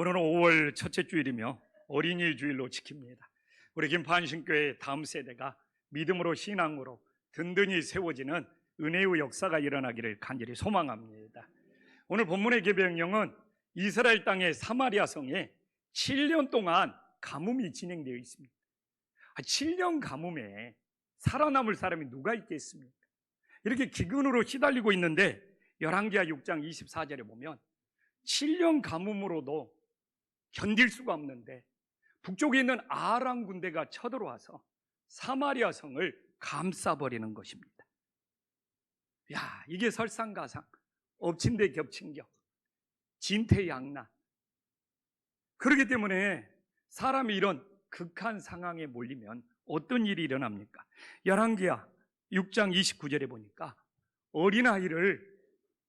오늘은 5월 첫째 주일이며 어린이 주일로 지킵니다. 우리 김포한신교회 다음 세대가 믿음으로 신앙으로 든든히 세워지는 은혜의 역사가 일어나기를 간절히 소망합니다. 오늘 본문의 계명령은 이스라엘 땅의 사마리아 성에 7년 동안 가뭄이 진행되어 있습니다. 7년 가뭄에 살아남을 사람이 누가 있겠습니까? 이렇게 기근으로 시달리고 있는데 열왕기하 6장 24절에 보면 7년 가뭄으로도 견딜 수가 없는데 북쪽에 있는 아람 군대가 쳐들어와서 사마리아 성을 감싸버리는 것입니다. 야, 이게 설상가상, 엎친 데 겹친 격, 진퇴양난. 그렇기 때문에 사람이 이런 극한 상황에 몰리면 어떤 일이 일어납니까? 열왕기하 6장 29절에 보니까 어린아이를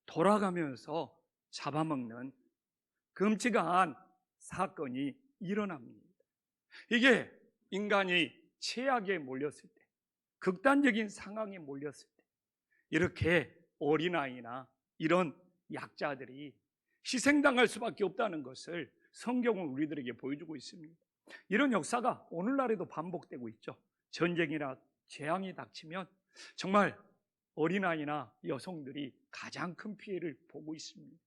돌아가면서 잡아먹는 끔찍한 사건이 일어납니다. 이게 인간이 최악에 몰렸을 때, 극단적인 상황에 몰렸을 때 이렇게 어린아이나 이런 약자들이 희생당할 수밖에 없다는 것을 성경은 우리들에게 보여주고 있습니다. 이런 역사가 오늘날에도 반복되고 있죠. 전쟁이나 재앙이 닥치면 정말 어린아이나 여성들이 가장 큰 피해를 보고 있습니다.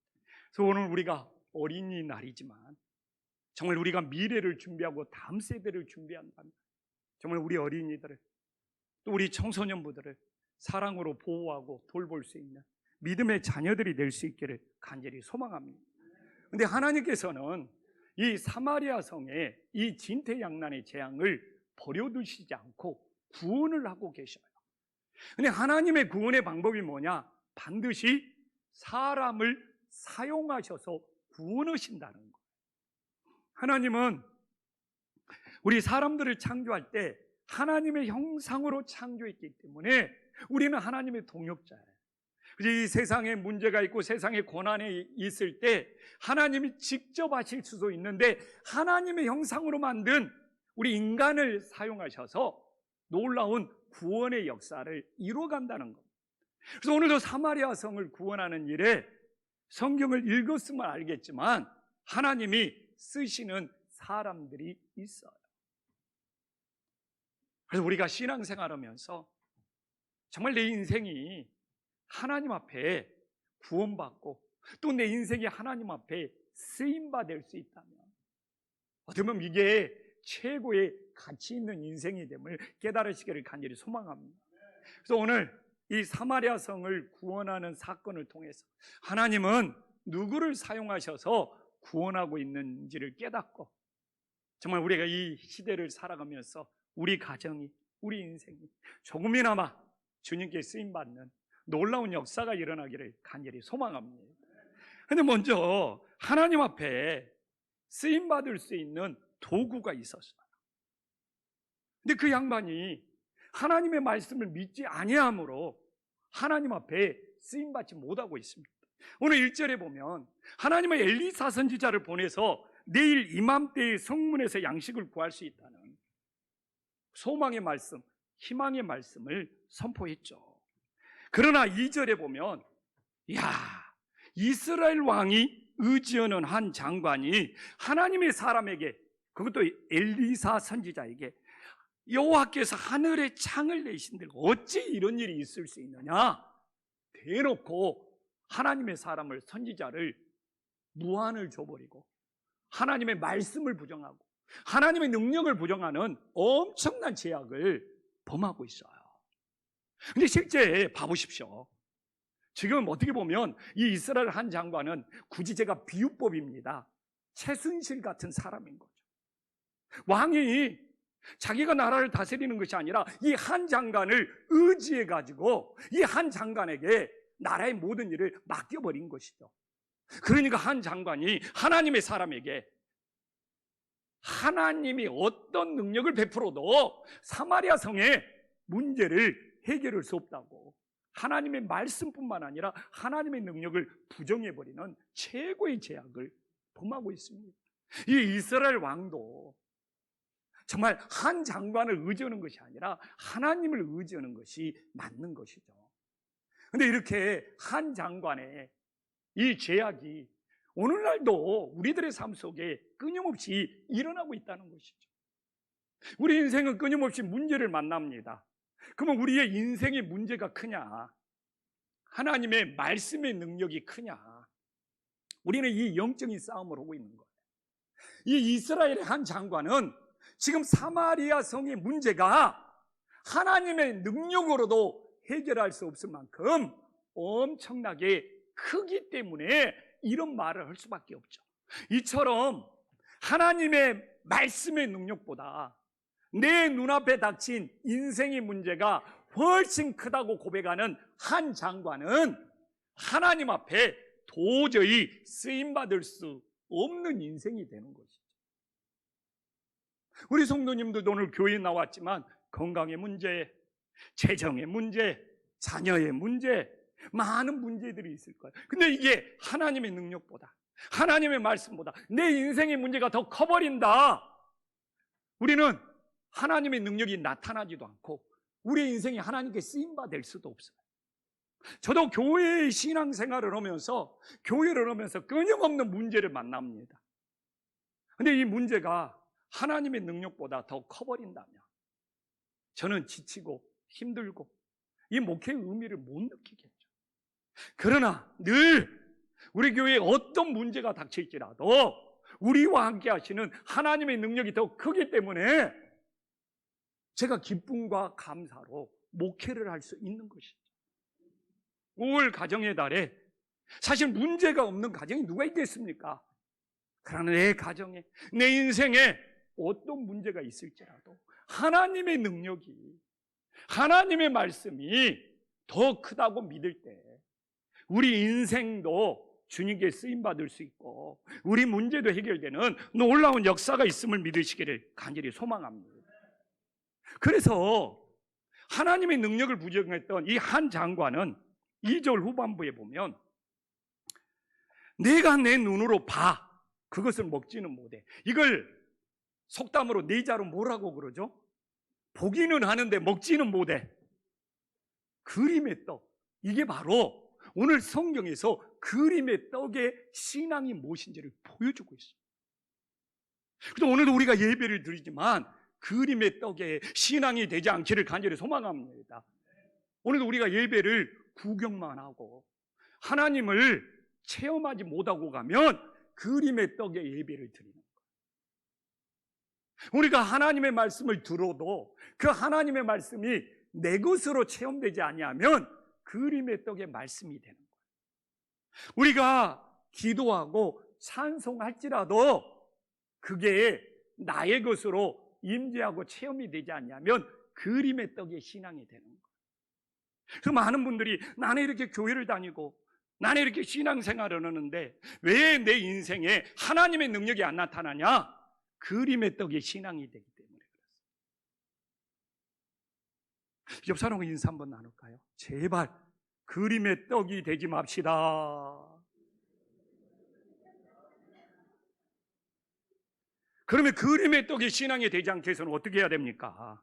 그래서 오늘 우리가 어린이날이지만 정말 우리가 미래를 준비하고 다음 세대를 준비한다면 정말 우리 어린이들을 또 우리 청소년부들을 사랑으로 보호하고 돌볼 수 있는 믿음의 자녀들이 될 수 있기를 간절히 소망합니다. 그런데 하나님께서는 이 사마리아 성의 이 진퇴양난의 재앙을 버려두시지 않고 구원을 하고 계셔요. 근데 하나님의 구원의 방법이 뭐냐? 반드시 사람을 사용하셔서 구원하신다는 거예요. 하나님은 우리 사람들을 창조할 때 하나님의 형상으로 창조했기 때문에 우리는 하나님의 동역자예요. 이 세상에 문제가 있고 세상에 고난이 있을 때 하나님이 직접 하실 수도 있는데 하나님의 형상으로 만든 우리 인간을 사용하셔서 놀라운 구원의 역사를 이루어간다는 겁니다. 그래서 오늘도 사마리아 성을 구원하는 일에 성경을 읽었으면 알겠지만 하나님이 쓰시는 사람들이 있어요. 그래서 우리가 신앙생활하면서 정말 내 인생이 하나님 앞에 구원받고 또 내 인생이 하나님 앞에 쓰임받을 수 있다면 어떻게 보면 이게 최고의 가치 있는 인생이 됨을 깨달으시기를 간절히 소망합니다. 그래서 오늘 이 사마리아 성을 구원하는 사건을 통해서 하나님은 누구를 사용하셔서 구원하고 있는지를 깨닫고 정말 우리가 이 시대를 살아가면서 우리 가정이, 우리 인생이 조금이나마 주님께 쓰임받는 놀라운 역사가 일어나기를 간절히 소망합니다. 그런데 먼저 하나님 앞에 쓰임받을 수 있는 도구가 있었어요. 근데 그 양반이 하나님의 말씀을 믿지 아니함으로 하나님 앞에 쓰임받지 못하고 있습니다. 오늘 1절에 보면 하나님은 엘리사 선지자를 보내서 내일 이맘때의 성문에서 양식을 구할 수 있다는 소망의 말씀, 희망의 말씀을 선포했죠. 그러나 2절에 보면 이스라엘 왕이 의지하는 한 장관이 하나님의 사람에게, 그것도 엘리사 선지자에게 여호와께서 하늘에 창을 내신들 어찌 이런 일이 있을 수 있느냐 대놓고 하나님의 사람을, 선지자를 무한을 줘버리고 하나님의 말씀을 부정하고 하나님의 능력을 부정하는 엄청난 죄악을 범하고 있어요. 근데 실제 봐보십시오. 지금 어떻게 보면 이 이스라엘 한 장관은 굳이 제가 비유법입니다. 최순실 같은 사람인 거죠. 왕이 자기가 나라를 다스리는 것이 아니라 이 한 장관을 의지해가지고 이 한 장관에게 나라의 모든 일을 맡겨버린 것이죠. 그러니까 한 장관이 하나님의 사람에게 하나님이 어떤 능력을 베풀어도 사마리아 성의 문제를 해결할 수 없다고 하나님의 말씀뿐만 아니라 하나님의 능력을 부정해버리는 최고의 죄악을 범하고 있습니다. 이 이스라엘 왕도 정말 한 장관을 의지하는 것이 아니라 하나님을 의지하는 것이 맞는 것이죠. 그런데 이렇게 한 장관의 이 죄악이 오늘날도 우리들의 삶 속에 끊임없이 일어나고 있다는 것이죠. 우리 인생은 끊임없이 문제를 만납니다. 그러면 우리의 인생의 문제가 크냐? 하나님의 말씀의 능력이 크냐? 우리는 이 영적인 싸움을 하고 있는 거예요. 이 이스라엘의 한 장관은 지금 사마리아 성의 문제가 하나님의 능력으로도 해결할 수 없을 만큼 엄청나게 크기 때문에 이런 말을 할 수밖에 없죠. 이처럼 하나님의 말씀의 능력보다 내 눈앞에 닥친 인생의 문제가 훨씬 크다고 고백하는 한 장관은 하나님 앞에 도저히 쓰임받을 수 없는 인생이 되는 것이죠. 우리 성도님들도 오늘 교회에 나왔지만 건강의 문제, 재정의 문제, 자녀의 문제, 많은 문제들이 있을 거예요. 근데 이게 하나님의 능력보다, 하나님의 말씀보다 내 인생의 문제가 더 커버린다. 우리는 하나님의 능력이 나타나지도 않고 우리 인생이 하나님께 쓰임받을 수도 없어요. 저도 교회의 신앙생활을 하면서 교회를 하면서 끊임없는 문제를 만납니다. 근데 이 문제가 하나님의 능력보다 더 커버린다면 저는 지치고 힘들고 이 목회의 의미를 못 느끼겠죠. 그러나 늘 우리 교회에 어떤 문제가 닥칠지라도 우리와 함께 하시는 하나님의 능력이 더 크기 때문에 제가 기쁨과 감사로 목회를 할 수 있는 것이죠. 5월 가정의 달에 사실 문제가 없는 가정이 누가 있겠습니까? 그러나 내 가정에, 내 인생에 어떤 문제가 있을지라도 하나님의 능력이, 하나님의 말씀이 더 크다고 믿을 때 우리 인생도 주님께 쓰임받을 수 있고 우리 문제도 해결되는 놀라운 역사가 있음을 믿으시기를 간절히 소망합니다. 그래서 하나님의 능력을 부정했던 이 한 장관은 2절 후반부에 보면 내가 내 눈으로 봐 그것을 먹지는 못해. 이걸 속담으로 내자로 뭐라고 그러죠? 보기는 하는데 먹지는 못해. 그림의 떡. 이게 바로 오늘 성경에서 그림의 떡의 신앙이 무엇인지를 보여주고 있어요. 그래서 오늘도 우리가 예배를 드리지만 그림의 떡의 신앙이 되지 않기를 간절히 소망합니다. 오늘도 우리가 예배를 구경만 하고 하나님을 체험하지 못하고 가면 그림의 떡의 예배를 드리는 거예요. 우리가 하나님의 말씀을 들어도 그 하나님의 말씀이 내 것으로 체험되지 아니하면 그림의 떡의 말씀이 되는 거예요. 우리가 기도하고 찬송할지라도 그게 나의 것으로 임재하고 체험이 되지 않냐면 그림의 떡의 신앙이 되는 거예요. 그래서 많은 분들이 나는 이렇게 교회를 다니고 나는 이렇게 신앙생활을 하는데 왜 내 인생에 하나님의 능력이 안 나타나냐? 그림의 떡의 신앙이 되기 때문에 그렇습니다. 옆 사람과 인사 한번 나눌까요? 제발 그림의 떡이 되지 맙시다. 그러면 그림의 떡이 신앙이 되지 않게 해서는 어떻게 해야 됩니까?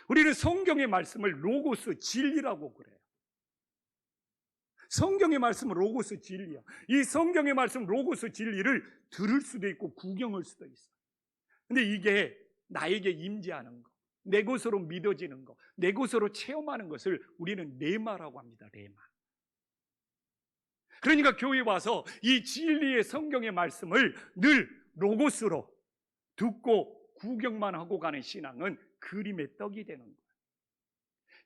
우리는 성경의 말씀을 로고스 진리라고 그래요. 성경의 말씀은 로고스 진리야. 이 성경의 말씀 로고스 진리를 들을 수도 있고 구경할 수도 있어요. 근데 이게 나에게 임재하는 거, 내 것으로 믿어지는 거, 내 것으로 체험하는 것을 우리는 레마라고 합니다. 레마. 그러니까 교회에 와서 이 진리의 성경의 말씀을 늘 로고스로 듣고 구경만 하고 가는 신앙은 그림의 떡이 되는 거예요.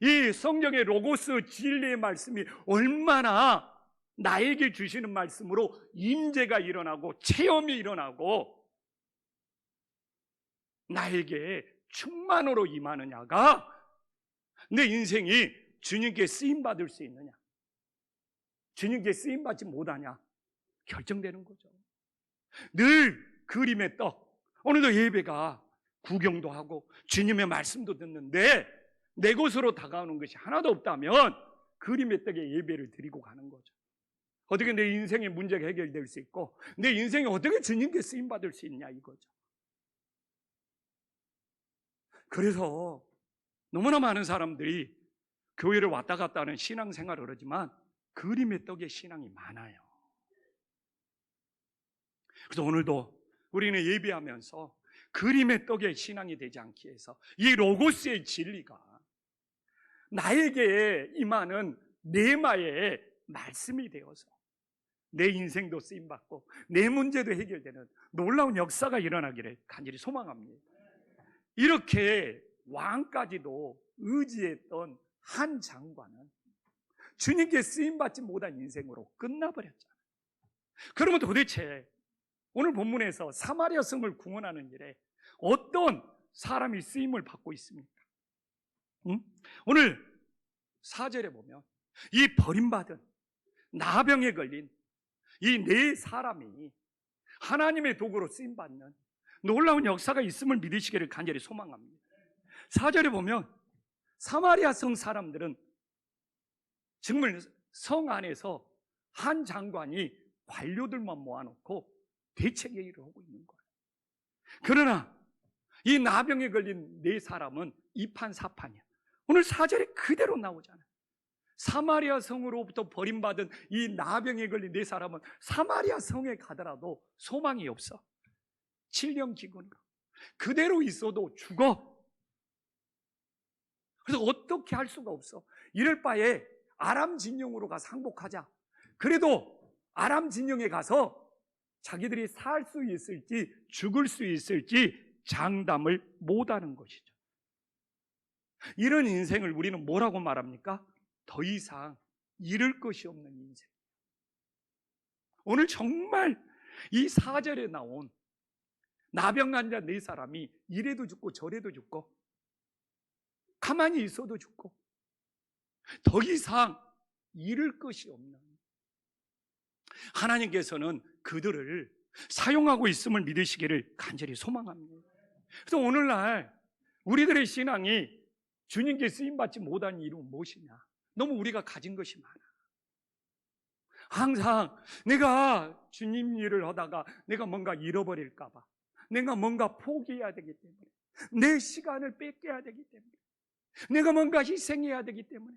이 성경의 로고스 진리의 말씀이 얼마나 나에게 주시는 말씀으로 임재가 일어나고 체험이 일어나고 나에게 충만으로 임하느냐가 내 인생이 주님께 쓰임받을 수 있느냐, 주님께 쓰임받지 못하냐 결정되는 거죠. 늘 그림의 떡. 오늘도 예배가 구경도 하고 주님의 말씀도 듣는데 내 것으로 다가오는 것이 하나도 없다면 그림의 떡에 예배를 드리고 가는 거죠. 어떻게 내 인생의 문제가 해결될 수 있고 내 인생이 어떻게 주님께 쓰임받을 수 있냐 이거죠. 그래서 너무나 많은 사람들이 교회를 왔다 갔다 하는 신앙생활을 하지만 그림의 떡의 신앙이 많아요. 그래서 오늘도 우리는 예배하면서 그림의 떡의 신앙이 되지 않기 위해서 이 로고스의 진리가 나에게 임하는 네마의 말씀이 되어서 내 인생도 쓰임받고 내 문제도 해결되는 놀라운 역사가 일어나기를 간절히 소망합니다. 이렇게 왕까지도 의지했던 한 장관은 주님께 쓰임받지 못한 인생으로 끝나버렸잖아요. 그러면 도대체 오늘 본문에서 사마리아 성을 구원하는 일에 어떤 사람이 쓰임을 받고 있습니까? 오늘 4절에 보면 이 버림받은 나병에 걸린 이 네 사람이 하나님의 도구로 쓰임받는 놀라운 역사가 있음을 믿으시기를 간절히 소망합니다. 4절에 보면 사마리아 성 사람들은 정말 성 안에서 한 장관이 관료들만 모아놓고 대책회의를 하고 있는 거예요. 그러나 이 나병에 걸린 네 사람은 이판사판이야. 오늘 4절에 그대로 나오잖아요. 사마리아 성으로부터 버림받은 이 나병에 걸린 네 사람은 사마리아 성에 가더라도 소망이 없어. 7년 기근으로 그대로 있어도 죽어. 그래서 어떻게 할 수가 없어. 이럴 바에 아람 진영으로 가서 항복하자. 그래도 아람 진영에 가서 자기들이 살 수 있을지 죽을 수 있을지 장담을 못하는 것이죠. 이런 인생을 우리는 뭐라고 말합니까? 더 이상 잃을 것이 없는 인생. 오늘 정말 이 4절에 나온 나병 환자 네 사람이 이래도 죽고 저래도 죽고 가만히 있어도 죽고 더 이상 잃을 것이 없는, 하나님께서는 그들을 사용하고 있음을 믿으시기를 간절히 소망합니다. 그래서 오늘날 우리들의 신앙이 주님께 쓰임받지 못한 이유는 무엇이냐? 너무 우리가 가진 것이 많아. 항상 내가 주님 일을 하다가 내가 뭔가 잃어버릴까 봐, 내가 뭔가 포기해야 되기 때문에, 내 시간을 뺏겨야 되기 때문에, 내가 뭔가 희생해야 되기 때문에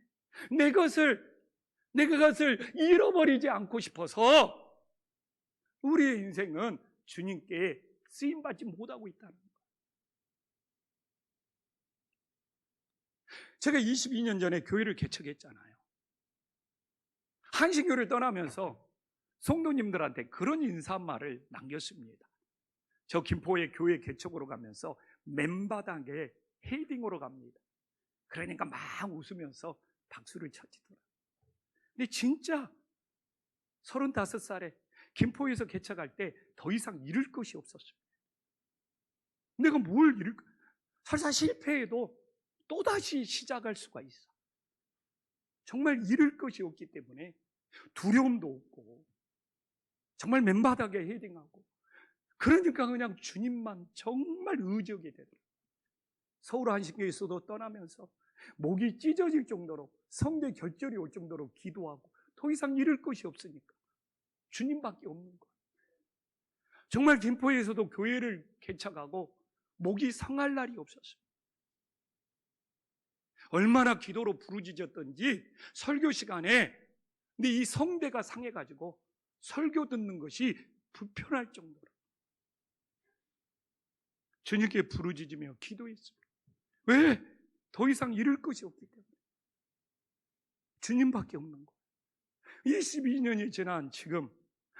내 것을 잃어버리지 않고 싶어서 우리의 인생은 주님께 쓰임받지 못하고 있다는 거예요. 제가 22년 전에 교회를 개척했잖아요. 한신교를 떠나면서 성도님들한테 그런 인사말을 남겼습니다. 저 김포의 교회 개척으로 가면서 맨바닥에 헤딩으로 갑니다. 그러니까 막 웃으면서 박수를 쳐주더라고요. 근데 진짜 35살에 김포에서 개척할 때 더 이상 잃을 것이 없었어요. 내가 뭘 잃을까? 설사 실패해도 또다시 시작할 수가 있어. 정말 잃을 것이 없기 때문에 두려움도 없고 정말 맨바닥에 헤딩하고, 그러니까 그냥 주님만 정말 의지하게 되더라고요. 서울 한신교에서도 떠나면서 목이 찢어질 정도로, 성대 결절이 올 정도로 기도하고 더 이상 잃을 것이 없으니까 주님밖에 없는 거예요. 정말 김포에서도 교회를 개척하고 목이 상할 날이 없었어요. 얼마나 기도로 부르짖었던지 설교 시간에 근데 이 성대가 상해가지고 설교 듣는 것이 불편할 정도로 주님께 부르짖으며 기도했습니다. 왜? 더 이상 잃을 것이 없기 때문에. 주님밖에 없는 거예요. 22년이 지난 지금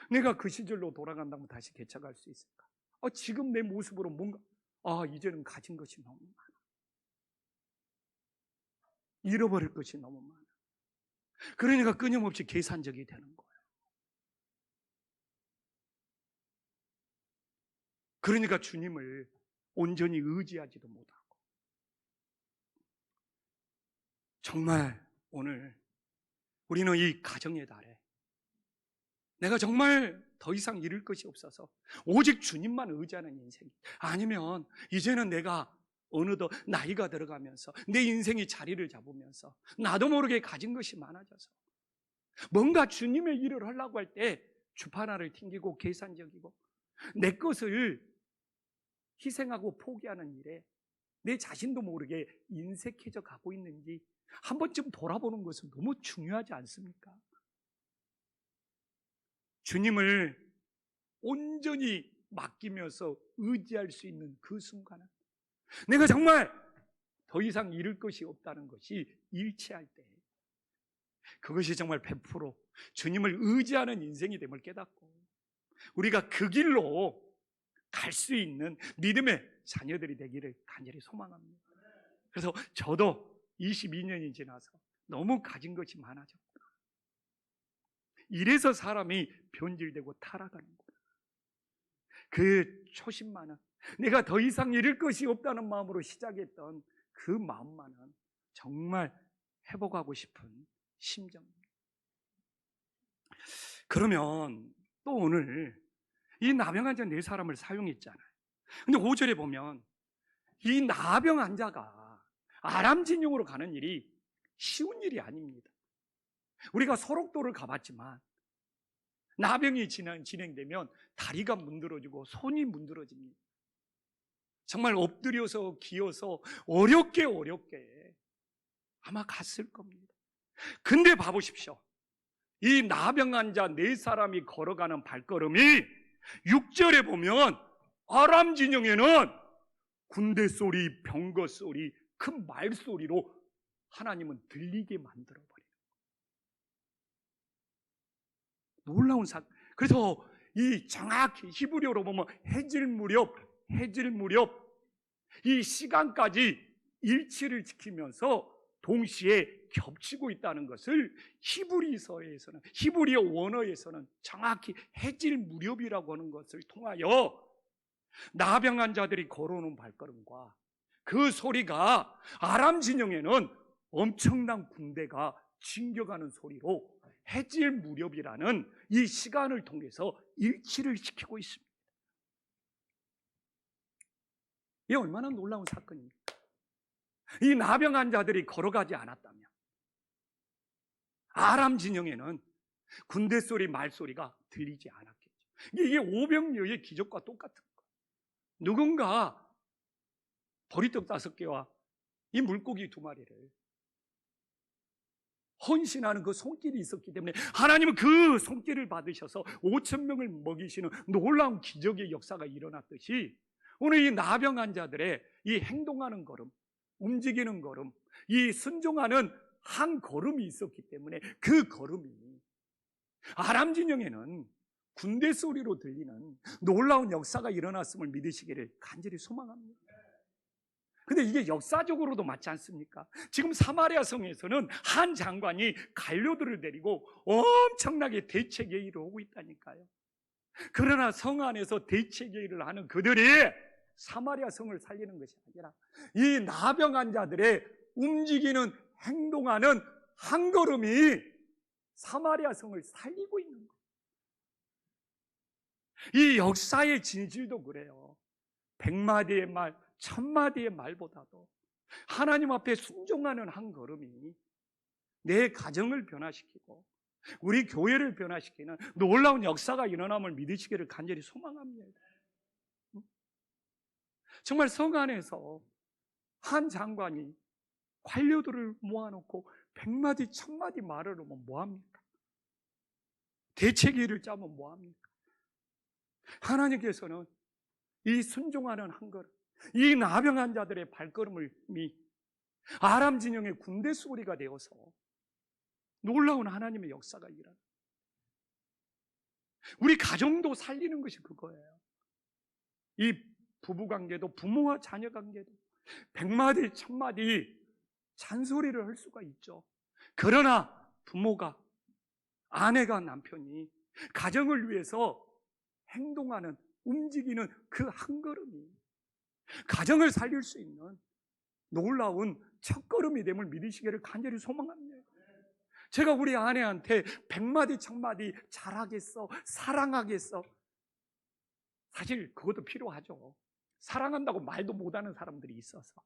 내가 그 시절로 돌아간다면 다시 개척할 수 있을까? 지금 내 모습으로 뭔가 이제는 가진 것이 너무 많아. 잃어버릴 것이 너무 많아. 그러니까 끊임없이 계산적이 되는 거예요. 그러니까 주님을 온전히 의지하지도 못하고. 정말 오늘 우리는 이 가정의 달에 내가 정말 더 이상 잃을 것이 없어서 오직 주님만 의지하는 인생, 아니면 이제는 내가 어느덧 나이가 들어가면서 내 인생이 자리를 잡으면서 나도 모르게 가진 것이 많아져서 뭔가 주님의 일을 하려고 할 때 주파나를 튕기고 계산적이고 내 것을 희생하고 포기하는 일에 내 자신도 모르게 인색해져 가고 있는지 한 번쯤 돌아보는 것은 너무 중요하지 않습니까? 주님을 온전히 맡기면서 의지할 수 있는 그 순간은 내가 정말 더 이상 잃을 것이 없다는 것이 일치할 때, 그것이 정말 100% 주님을 의지하는 인생이 됨을 깨닫고 우리가 그 길로 갈 수 있는 믿음의 자녀들이 되기를 간절히 소망합니다. 그래서 저도 22년이 지나서 너무 가진 것이 많아졌고, 이래서 사람이 변질되고 타락하는 거예요. 그 초심만은, 내가 더 이상 잃을 것이 없다는 마음으로 시작했던 그 마음만은 정말 회복하고 싶은 심정입니다. 그러면 또 오늘 이 나병 환자 4사람을 사용했잖아요. 근데 5절에 보면 이 나병 환자가 아람 진영으로 가는 일이 쉬운 일이 아닙니다. 우리가 소록도를 가봤지만 나병이 진행되면 다리가 문드러지고 손이 문드러집니다. 정말 엎드려서 기어서 어렵게 아마 갔을 겁니다. 근데 봐보십시오. 이 나병 환자 4사람이 걸어가는 발걸음이 6절에 보면 아람 진영에는 군대 소리, 병거 소리, 큰 말소리로 하나님은 들리게 만들어버려요. 놀라운 사건. 그래서 이 정확히 히브리어로 보면 해질 무렵 이 시간까지 일치를 지키면서 동시에 겹치고 있다는 것을 히브리어 원어에서는 정확히 해질 무렵이라고 하는 것을 통하여 나병 환자들이 걸어오는 발걸음과 그 소리가 아람 진영에는 엄청난 군대가 진격하는 소리로 해질 무렵이라는 이 시간을 통해서 일치를 시키고 있습니다. 이게 얼마나 놀라운 사건입니까? 이 나병 환자들이 걸어가지 않았다면 아람 진영에는 군대 소리, 말소리가 들리지 않았겠죠. 이게 오병이어의 기적과 똑같은 거예요. 누군가 보리떡 5개와 이 물고기 2마리를 헌신하는 그 손길이 있었기 때문에 하나님은 그 손길을 받으셔서 5,000명을 먹이시는 놀라운 기적의 역사가 일어났듯이 오늘 이 나병 환자들의 이 행동하는 걸음, 움직이는 걸음, 이 순종하는 한 걸음이 있었기 때문에 그 걸음이 아람 진영에는 군대 소리로 들리는 놀라운 역사가 일어났음을 믿으시기를 간절히 소망합니다. 근데 이게 역사적으로도 맞지 않습니까? 지금 사마리아 성에서는 한 장관이 관료들을 데리고 엄청나게 대책회의를 하고 있다니까요. 그러나 성 안에서 대책회의를 하는 그들이 사마리아 성을 살리는 것이 아니라 이 나병 환자들의 움직이는, 행동하는 한 걸음이 사마리아 성을 살리고 있는 거예요. 이 역사의 진실도 그래요. 100마디의 말, 1000마디의 말보다도 하나님 앞에 순종하는 한 걸음이 내 가정을 변화시키고 우리 교회를 변화시키는 놀라운 역사가 일어남을 믿으시기를 간절히 소망합니다. 정말 성 안에서 한 장관이 관료들을 모아놓고 100마디, 1000마디 말을 하면 뭐합니까? 대책회의를 짜면 뭐합니까? 하나님께서는 이 순종하는 한 걸음, 이 나병 환자들의 발걸음이 아람 진영의 군대 소리가 되어서 놀라운 하나님의 역사가 일어나. 우리 가정도 살리는 것이 그거예요. 이 부부관계도, 부모와 자녀관계도 100마디, 1000마디 잔소리를 할 수가 있죠. 그러나 부모가, 아내가, 남편이 가정을 위해서 행동하는, 움직이는 그 한 걸음이 가정을 살릴 수 있는 놀라운 첫걸음이 됨을 믿으시기를 간절히 소망합니다. 제가 우리 아내한테 100마디, 1000마디 잘하겠어, 사랑하겠어. 사실 그것도 필요하죠. 사랑한다고 말도 못하는 사람들이 있어서.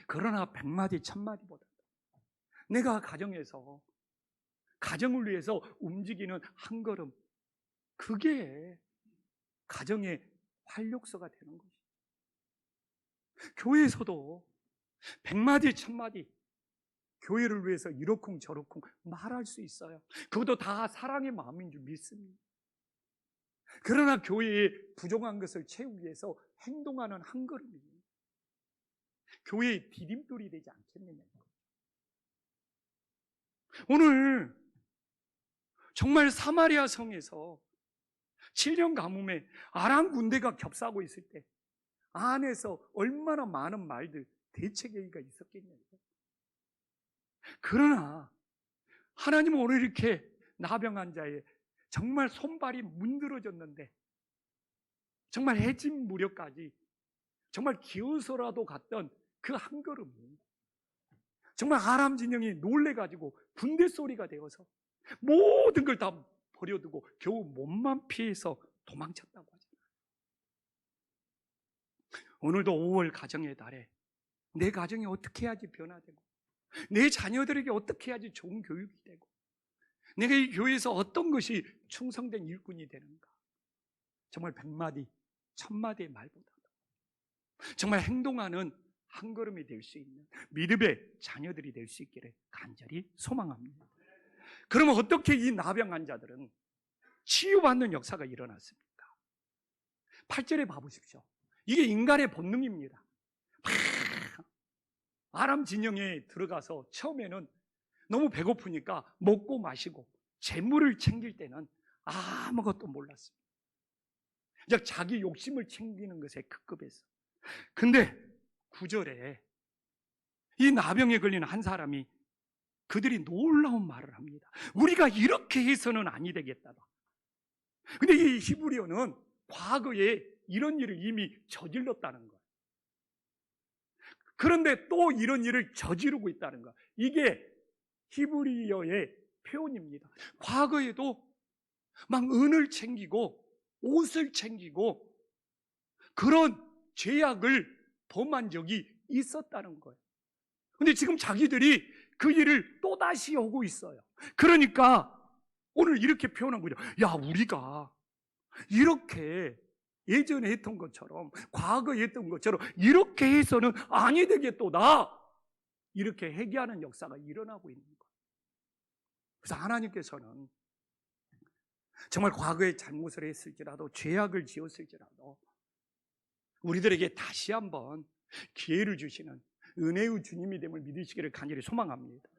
그러나 100마디, 1000마디보다 내가 가정에서, 가정을 위해서 움직이는 한 걸음, 그게 가정의 활력소가 되는 것이죠. 교회에서도 100마디, 1000마디 교회를 위해서 이러쿵 저러쿵 말할 수 있어요. 그것도 다 사랑의 마음인 줄 믿습니다. 그러나 교회에 부족한 것을 채우기 위해서 행동하는 한 걸음이 교회의 디딤돌이 되지 않겠느냐. 오늘 정말 사마리아 성에서 7년 가뭄에 아람 군대가 겹싸고 있을 때 안에서 얼마나 많은 말들, 대책회의가 있었겠냐고요. 그러나 하나님은 오늘 이렇게 나병 환자의 정말 손발이 문드러졌는데 정말 해진 무렵까지 정말 기어서라도 갔던 그 한 걸음이 정말 아람 진영이 놀래가지고 군대 소리가 되어서 모든 걸 다 버려두고 겨우 몸만 피해서 도망쳤다고 하잖아요. 오늘도 5월 가정의 달에 내 가정이 어떻게 해야지 변화되고 내 자녀들에게 어떻게 해야지 좋은 교육이 되고 내가 이 교회에서 어떤 것이 충성된 일꾼이 되는가, 정말 100마디, 1000마디의 말보다도 정말 행동하는 한 걸음이 될 수 있는 믿음의 자녀들이 될 수 있기를 간절히 소망합니다. 그러면 어떻게 이 나병 환자들은 치유받는 역사가 일어났습니까? 8절에 봐보십시오. 이게 인간의 본능입니다. 아람 진영에 들어가서 처음에는 너무 배고프니까 먹고 마시고 재물을 챙길 때는 아무것도 몰랐습니다. 즉 자기 욕심을 챙기는 것에 급급했어. 근데 9절에 이 나병에 걸린 한 사람이 그들이 놀라운 말을 합니다. 우리가 이렇게 해서는 아니 되겠다. 근데 이 히브리어는 과거에 이런 일을 이미 저질렀다는 거예요. 그런데 또 이런 일을 저지르고 있다는 거예요. 이게 히브리어의 표현입니다. 과거에도 막 은을 챙기고 옷을 챙기고 그런 죄악을 범한 적이 있었다는 거예요. 근데 지금 자기들이 그 일을 또다시 하고 있어요. 그러니까 오늘 이렇게 표현한 거죠. 야, 우리가 이렇게 예전에 했던 것처럼, 과거에 했던 것처럼 이렇게 해서는 아니 되겠도다. 이렇게 회개하는 역사가 일어나고 있는 거예요. 그래서 하나님께서는 정말 과거에 잘못을 했을지라도, 죄악을 지었을지라도 우리들에게 다시 한번 기회를 주시는 은혜의 주님이 됨을 믿으시기를 간절히 소망합니다.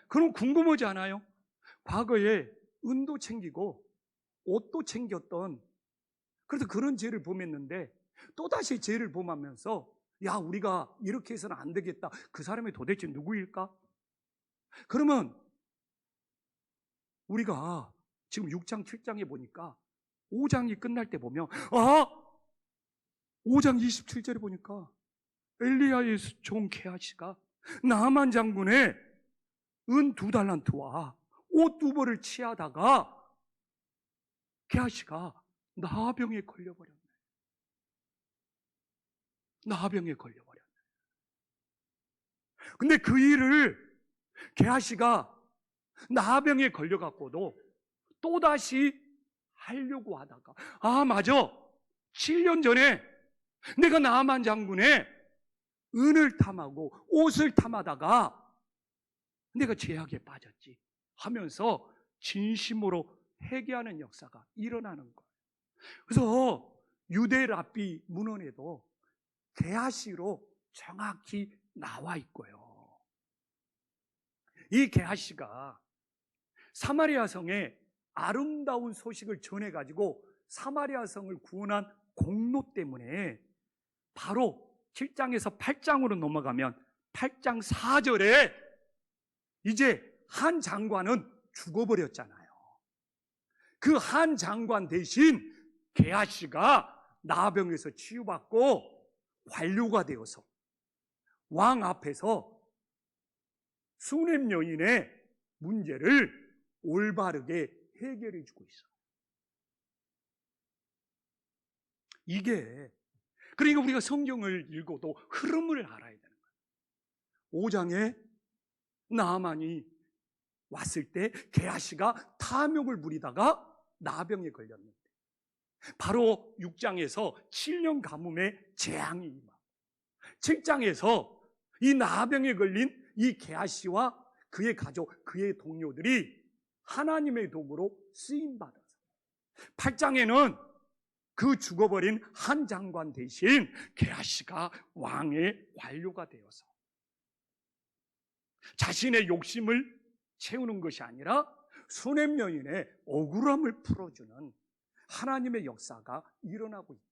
그럼 궁금하지 않아요? 과거에 은도 챙기고 옷도 챙겼던, 그래서 그런 죄를 범했는데 또다시 죄를 범하면서 야, 우리가 이렇게 해서는 안 되겠다. 그 사람이 도대체 누구일까? 그러면 우리가 지금 6장, 7장에 보니까 5장이 끝날 때 보면 5장 27절에 보니까 엘리야의 종 게하시가 나만 장군의 은 2달란트와 옷 2벌을 취하다가 게하시가 나병에 걸려버렸네. 나병에 걸려버렸네. 근데 그 일을 게하시가 나병에 걸려갖고도 또다시 하려고 하다가 맞아, 7년 전에 내가 나만 장군의 은을 탐하고 옷을 탐하다가 내가 죄악에 빠졌지 하면서 진심으로 회개하는 역사가 일어나는 거예요. 그래서 유대 랍비 문헌에도 게하시로 정확히 나와 있고요. 이 게하시가 사마리아 성에 아름다운 소식을 전해가지고 사마리아 성을 구원한 공로 때문에 바로 7장에서 8장으로 넘어가면 8장 4절에 이제 한 장관은 죽어버렸잖아요. 그 한 장관 대신 게하시가 나병에서 치유받고 관료가 되어서 왕 앞에서 수냄 여인의 문제를 올바르게 해결해 주고 있어요. 이게, 그러니까 우리가 성경을 읽어도 흐름을 알아야 되는 거예요. 5장에 나아만이 왔을 때 게하시가 탐욕을 부리다가 나병에 걸렸는데, 바로 6장에서 7년 가뭄의 재앙이 임하고 7장에서 이 나병에 걸린 이 게하시와 그의 가족, 그의 동료들이 하나님의 도구로 쓰임받아서 8장에는 그 죽어버린 한 장관 대신 게하시가 왕의 관료가 되어서 자신의 욕심을 채우는 것이 아니라 수냄 여인의 억울함을 풀어주는 하나님의 역사가 일어나고 있다.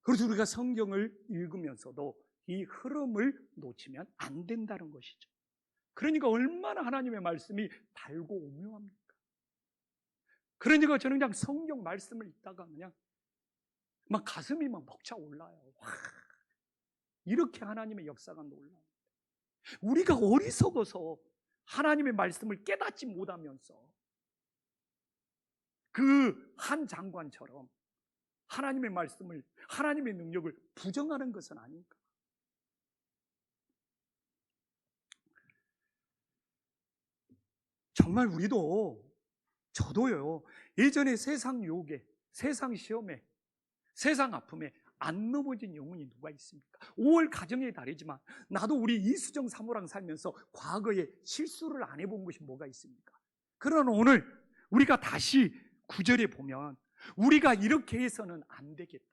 그래서 우리가 성경을 읽으면서도 이 흐름을 놓치면 안 된다는 것이죠. 그러니까 얼마나 하나님의 말씀이 달고 오묘합니까? 그러니까 저는 그냥 성경 말씀을 읽다가 그냥 막 가슴이 막 벅차 올라요. 와, 이렇게 하나님의 역사가 놀라워요. 우리가 어리석어서 하나님의 말씀을 깨닫지 못하면서 그 한 장관처럼 하나님의 말씀을, 하나님의 능력을 부정하는 것은 아닌가. 정말 우리도, 저도요, 예전에 세상 유혹에, 세상 시험에, 세상 아픔에 안 넘어진 영혼이 누가 있습니까? 5월 가정의 달이지만 나도 우리 이수정 사모랑 살면서 과거에 실수를 안 해본 것이 뭐가 있습니까? 그러나 오늘 우리가 다시 9절에 보면 우리가 이렇게 해서는 안 되겠다.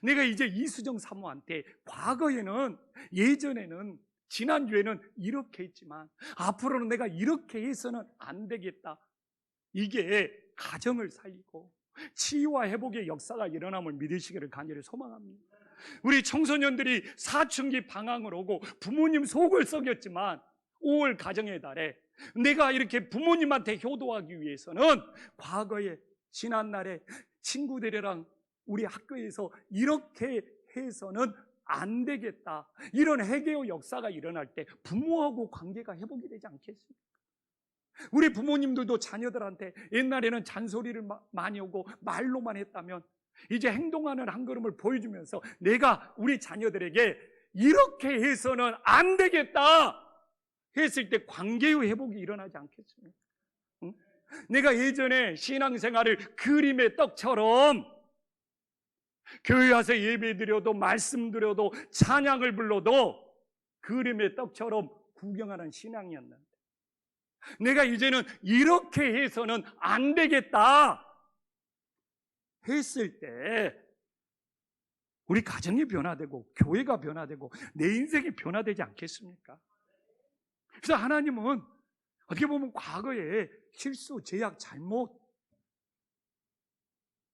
내가 이제 이수정 사모한테 과거에는, 예전에는, 지난주에는 이렇게 했지만 앞으로는 내가 이렇게 해서는 안 되겠다. 이게 가정을 살리고 치유와 회복의 역사가 일어남을 믿으시기를 간절히 소망합니다. 우리 청소년들이 사춘기 방황을 오고 부모님 속을 썩였지만 5월 가정의 달에 내가 이렇게 부모님한테 효도하기 위해서는 과거에, 지난날에 친구들이랑 우리 학교에서 이렇게 해서는 안 되겠다. 이런 회개의 역사가 일어날 때 부모하고 관계가 회복이 되지 않겠습니까? 우리 부모님들도 자녀들한테 옛날에는 잔소리를 많이 오고 말로만 했다면 이제 행동하는 한 걸음을 보여주면서 내가 우리 자녀들에게 이렇게 해서는 안 되겠다 했을 때 관계의 회복이 일어나지 않겠습니까? 응? 내가 예전에 신앙생활을 그림의 떡처럼 교회 와서 예배 드려도 말씀 드려도 찬양을 불러도 그림의 떡처럼 구경하는 신앙이었는데 내가 이제는 이렇게 해서는 안 되겠다 했을 때 우리 가정이 변화되고 교회가 변화되고 내 인생이 변화되지 않겠습니까? 그래서 하나님은 어떻게 보면 과거에 실수, 제약, 잘못,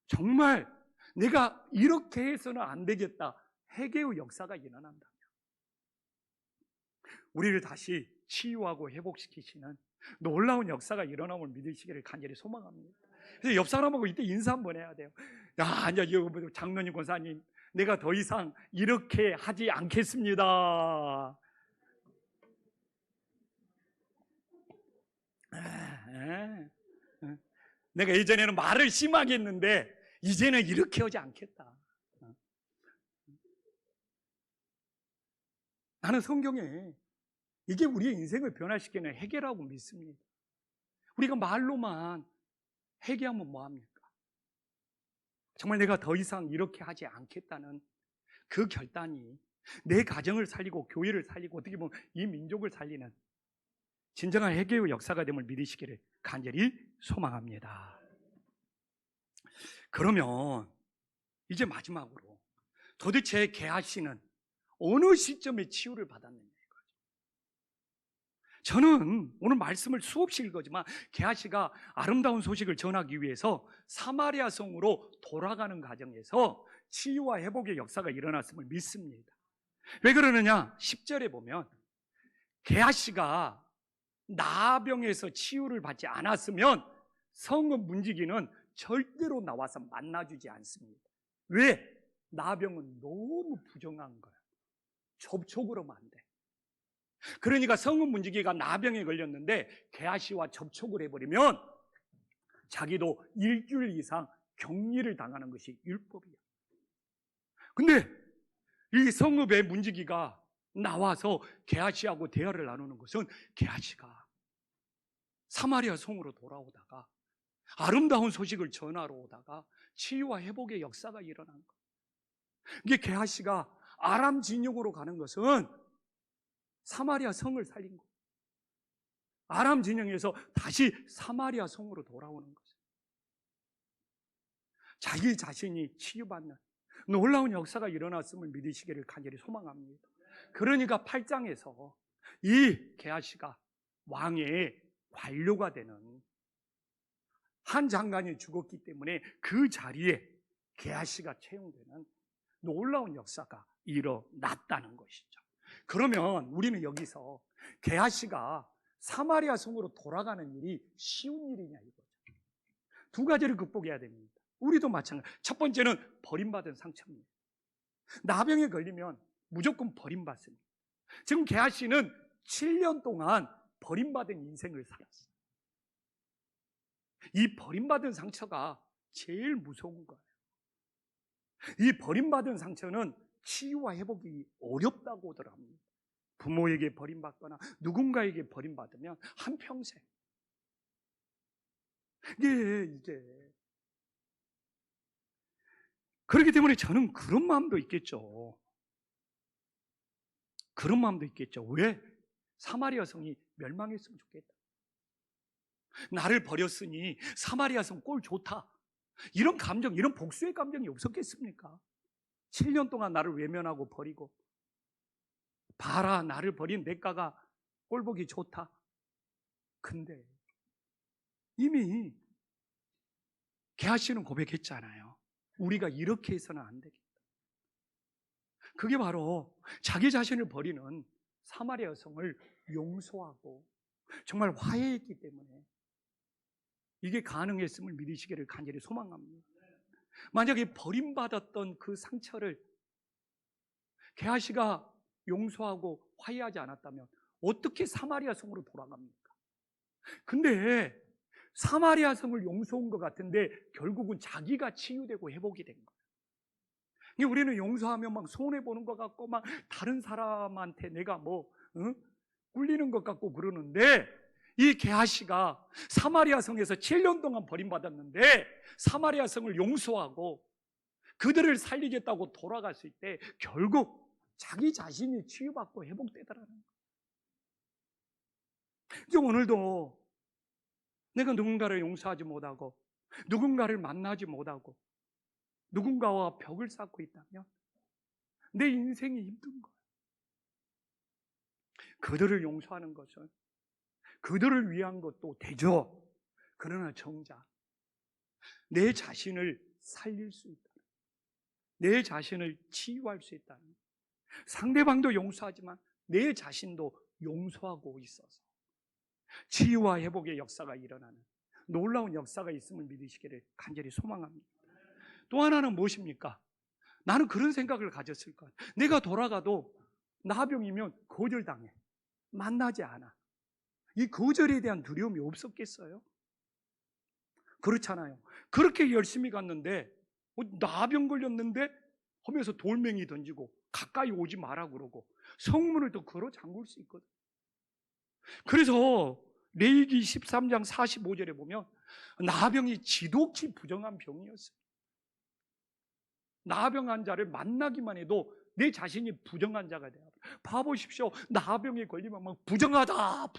정말 내가 이렇게 해서는 안 되겠다 회개의 역사가 일어난다면 우리를 다시 치유하고 회복시키시는 놀라운 역사가 일어남을 믿으시기를 간절히 소망합니다. 그래서 옆 사람하고 이때 인사 한번 해야 돼요. 야, 이제 장로님, 권사님, 내가 더 이상 이렇게 하지 않겠습니다. 내가 예전에는 말을 심하게 했는데 이제는 이렇게 하지 않겠다. 나는 성경에 이게 우리의 인생을 변화시키는 회개라고 믿습니다. 우리가 말로만 회개하면 뭐합니까? 정말 내가 더 이상 이렇게 하지 않겠다는 그 결단이 내 가정을 살리고 교회를 살리고 어떻게 보면 이 민족을 살리는 진정한 회개의 역사가 됨을 믿으시기를 간절히 소망합니다. 그러면 이제 마지막으로 도대체 게하시는 어느 시점에 치유를 받았느냐 이거죠. 저는 오늘 말씀을 수없이 읽었지만 게하시가 아름다운 소식을 전하기 위해서 사마리아 성으로 돌아가는 과정에서 치유와 회복의 역사가 일어났음을 믿습니다. 왜 그러느냐? 10절에 보면 게하시가 나병에서 치유를 받지 않았으면 성읍 문지기는 절대로 나와서 만나주지 않습니다. 왜? 나병은 너무 부정한 거야. 접촉을 하면 안 돼. 그러니까 성읍 문지기가 나병에 걸렸는데 게하시와 접촉을 해버리면 자기도 일주일 이상 격리를 당하는 것이 율법이야. 근데 이 성읍의 문지기가 나와서 게하시하고 대화를 나누는 것은 게하시가 사마리아 성으로 돌아오다가 아름다운 소식을 전하러 오다가 치유와 회복의 역사가 일어난 거예요. 이게 게하시가 아람 진영으로 가는 것은 사마리아 성을 살린 거예요. 아람 진영에서 다시 사마리아 성으로 돌아오는 거죠. 자기 자신이 치유받는 놀라운 역사가 일어났음을 믿으시기를 간절히 소망합니다. 그러니까 8장에서 이 게하시가 왕의 관료가 되는, 한 장관이 죽었기 때문에 그 자리에 게하시가 채용되는 놀라운 역사가 일어났다는 것이죠. 그러면 우리는 여기서 게하시가 사마리아 성으로 돌아가는 일이 쉬운 일이냐 이거죠. 두 가지를 극복해야 됩니다. 우리도 마찬가지. 첫 번째는 버림받은 상처입니다. 나병에 걸리면 무조건 버림받습니다. 지금 게하시는 7년 동안 버림받은 인생을 살았어요. 이 버림받은 상처가 제일 무서운 거예요. 이 버림받은 상처는 치유와 회복이 어렵다고들 합니다. 부모에게 버림받거나 누군가에게 버림받으면 한평생. 이게 그렇기 때문에 저는 그런 마음도 있겠죠. 그런 마음도 있겠죠. 왜? 사마리아 성이 멸망했으면 좋겠다. 나를 버렸으니 사마리아 성 꼴 좋다. 이런 감정, 이런 복수의 감정이 없었겠습니까? 7년 동안 나를 외면하고 버리고, 봐라, 나를 버린 대가가 꼴보기 좋다. 근데 이미 게하시는 고백했잖아요. 우리가 이렇게 해서는 안 되겠다. 그게 바로 자기 자신을 버리는 사마리아 성을 용서하고 정말 화해했기 때문에 이게 가능했음을 믿으시기를 간절히 소망합니다. 만약에 버림받았던 그 상처를 게하시가 용서하고 화해하지 않았다면 어떻게 사마리아 성으로 돌아갑니까? 근데 사마리아 성을 용서한 것 같은데 결국은 자기가 치유되고 회복이 된 거예요. 우리는 용서하면 막 손해보는 것 같고 막 다른 사람한테 내가 꿀리는 것 같고 그러는데, 이 게하시가 사마리아 성에서 7년 동안 버림받았는데 사마리아 성을 용서하고 그들을 살리겠다고 돌아갔을 때 결국 자기 자신이 치유받고 회복되더라는 거예요. 이제 오늘도 내가 누군가를 용서하지 못하고 누군가를 만나지 못하고 누군가와 벽을 쌓고 있다면 내 인생이 힘든 거예요. 그들을 용서하는 것은 그들을 위한 것도 되죠. 그러나 정작 내 자신을 살릴 수 있다, 내 자신을 치유할 수 있다는, 상대방도 용서하지만 내 자신도 용서하고 있어서 치유와 회복의 역사가 일어나는 놀라운 역사가 있음을 믿으시기를 간절히 소망합니다. 또 하나는 무엇입니까? 나는 그런 생각을 가졌을 거야. 내가 돌아가도 나병이면 거절당해, 만나지 않아. 이 거절에 대한 두려움이 없었겠어요? 그렇잖아요. 그렇게 열심히 갔는데 나병 걸렸는데 하면서 돌멩이 던지고 가까이 오지 마라 그러고 성문을 또 걸어 잠글 수 있거든. 그래서 레위기 13장 45절에 보면 나병이 지독히 부정한 병이었어요. 나병 환자를 만나기만 해도 내 자신이 부정한 자가 돼요. 봐보십시오. 나병에 걸리면 막 부정하다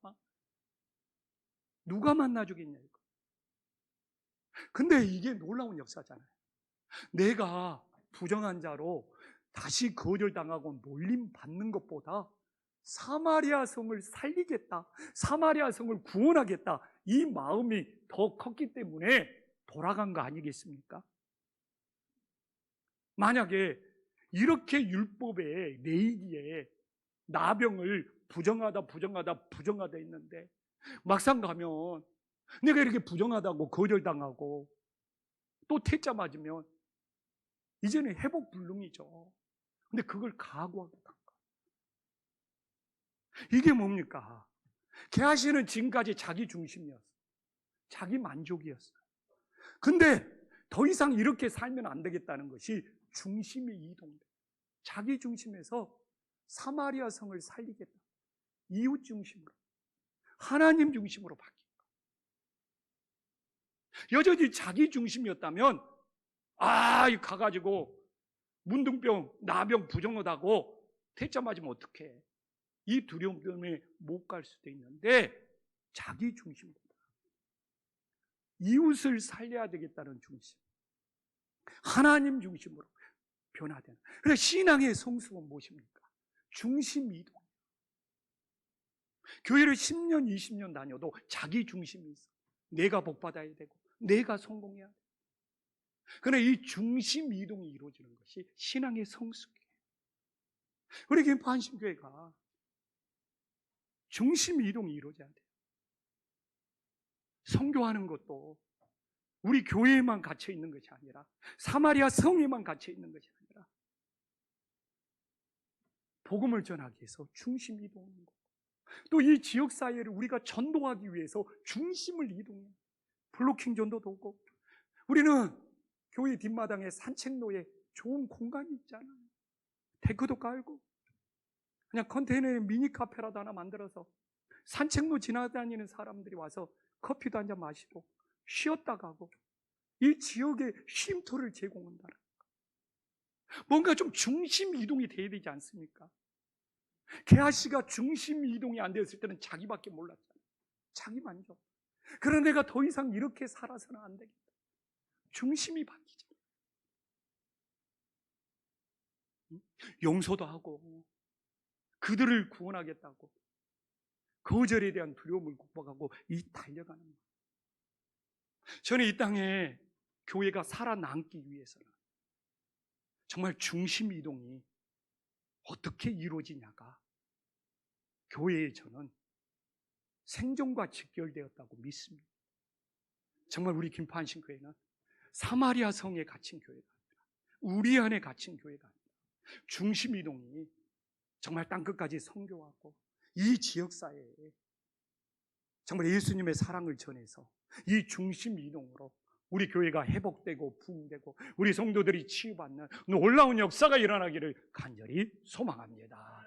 막. 누가 만나주겠냐 이거. 근데 이게 놀라운 역사잖아요. 내가 부정한 자로 다시 거절당하고 놀림받는 것보다 사마리아 성을 살리겠다, 사마리아 성을 구원하겠다, 이 마음이 더 컸기 때문에 돌아간 거 아니겠습니까? 만약에 이렇게 율법에 레위기에 나병을 부정하다 했는데 막상 가면 내가 이렇게 부정하다고 거절당하고 또 퇴짜 맞으면 이제는 회복 불능이죠. 근데 그걸 각오하고 간 거예요. 이게 뭡니까? 게하시는 지금까지 자기 중심이었어요. 자기 만족이었어요. 근데 더 이상 이렇게 살면 안 되겠다는 것이 중심이 이동돼. 자기 중심에서 사마리아 성을 살리겠다, 이웃 중심으로, 하나님 중심으로 바뀐 거예요. 여전히 자기 중심이었다면 가가지고 문둥병, 나병 부정하다고 퇴짜 맞으면 어떡해, 이 두려움 때문에 못 갈 수도 있는데 자기 중심보다 이웃을 살려야 되겠다는 중심, 하나님 중심으로 변화되는. 그래서 신앙의 성숙은 무엇입니까? 중심 이동. 교회를 10년, 20년 다녀도 자기 중심이 있어. 내가 복받아야 되고 내가 성공해야 돼. 그러나 이 중심 이동이 이루어지는 것이 신앙의 성숙이에요. 우리 김포한신교회가 중심 이동이 이루어져야 돼요. 선교하는 것도 우리 교회에만 갇혀 있는 것이 아니라, 사마리아 성에만 갇혀 있는 것이 아니라, 복음을 전하기 위해서 중심 이동하는 것. 또 이 지역 사회를 우리가 전도하기 위해서 중심을 이동해. 블로킹 전도도 오고, 우리는 교회 뒷마당에 산책로에 좋은 공간이 있잖아요. 데크도 깔고 그냥 컨테이너에 미니 카페라도 하나 만들어서 산책로 지나다니는 사람들이 와서 커피도 한잔 마시고 쉬었다 가고, 이 지역에 쉼터를 제공한다는 거. 뭔가 좀 중심 이동이 돼야 되지 않습니까? 게하시가 중심 이동이 안 되었을 때는 자기밖에 몰랐잖아요. 자기 만족. 그런 내가 더 이상 이렇게 살아서는 안 되겠다. 중심이 바뀌잖아요. 용서도 하고 그들을 구원하겠다고 거절에 대한 두려움을 극복하고 이 달려가는 거예요. 저는 이 땅에 교회가 살아남기 위해서는 정말 중심 이동이 어떻게 이루어지냐가 교회에 저는 생존과 직결되었다고 믿습니다. 정말 우리 김포한신교회는 사마리아 성에 갇힌 교회가 아니라, 우리 안에 갇힌 교회가 아니라, 중심 이동이 정말 땅끝까지 선교하고 이 지역사회에 정말 예수님의 사랑을 전해서 이 중심 이동으로 우리 교회가 회복되고 부흥되고 우리 성도들이 치유받는 놀라운 역사가 일어나기를 간절히 소망합니다.